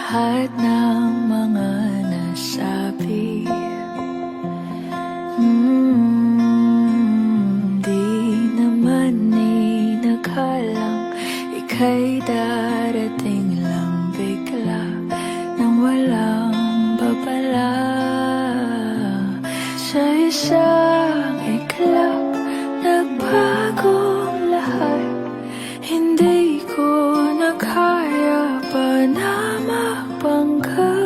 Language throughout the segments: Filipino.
lahat ng mga nasabi. Di naman inakalang ika'y darating lang bigla nang walang babala. Sa isang iglap, nagbagong lahat. Hindi ko na kaya pa na magbangga.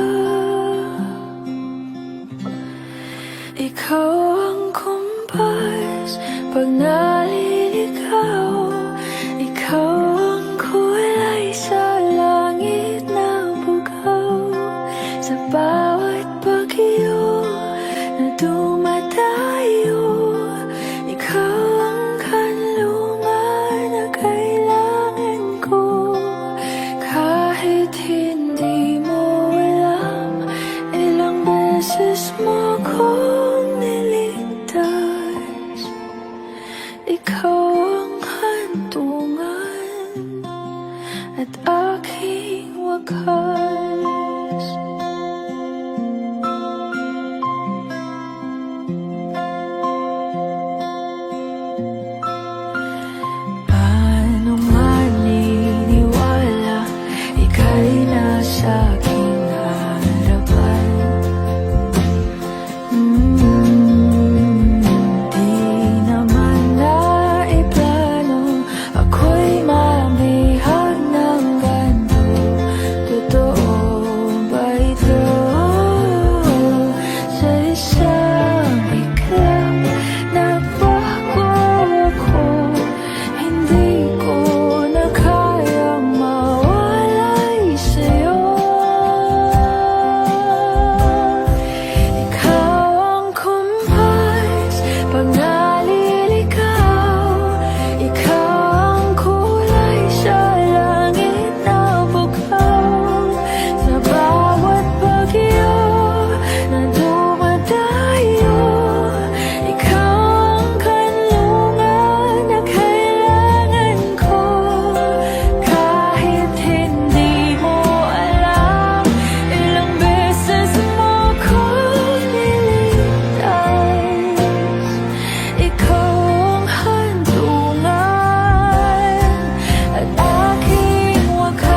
Ikaw ang kumpas pag naliligaw. Ikaw ang kulay sa langit na bugaw. Sa bawat bagyo na dumadayo, ikaw ang kanlungan na kailangan ko. Kahit hindi mo alam, ilang beses mo kong niligtas. Ikaw ang hantungan at aking wakas. Paano maniniwala ika'y nasa aking harapan? Di naman naiplano ako'y mamihag ng ganito. Totoo ba ito? Sa isang iglap, nagbago ako. Hindi ko na kayang mawalay sa'yo. Ikaw ang kumpas pag naliligaw. Ikaw ang kulay sa langit na bugaw. Sa bawat bagyo na dumadayo, ikaw ang kanlungan na kailangan ko. Kahit hindi mo alam, ilang beses mo kong niligtas. Ikaw ang hantungan at aking wakas.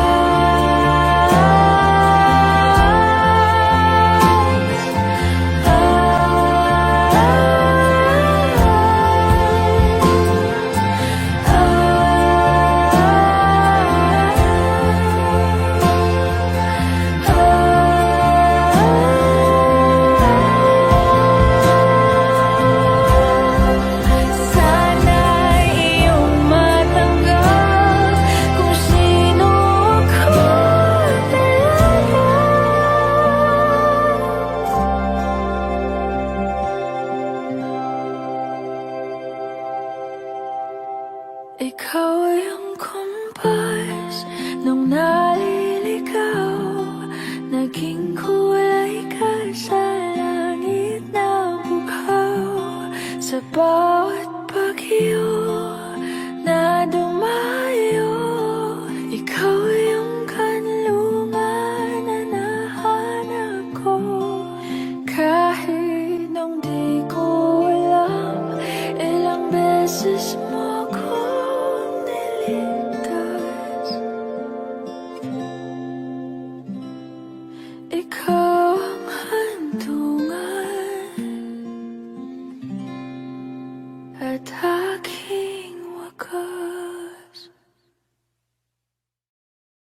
Sana'y iyong matanggap kung sino ako talaga. Ikaw yung kumpas nung naliligaw. Naging kulay ka sa langit na bugaw. Sa bawat bagyo na dumayo, ikaw yung kanlungan na nahanap ko. Kahit nung di ko alam, ilang beses mo kong niligtas. Ikaw ang hantungan at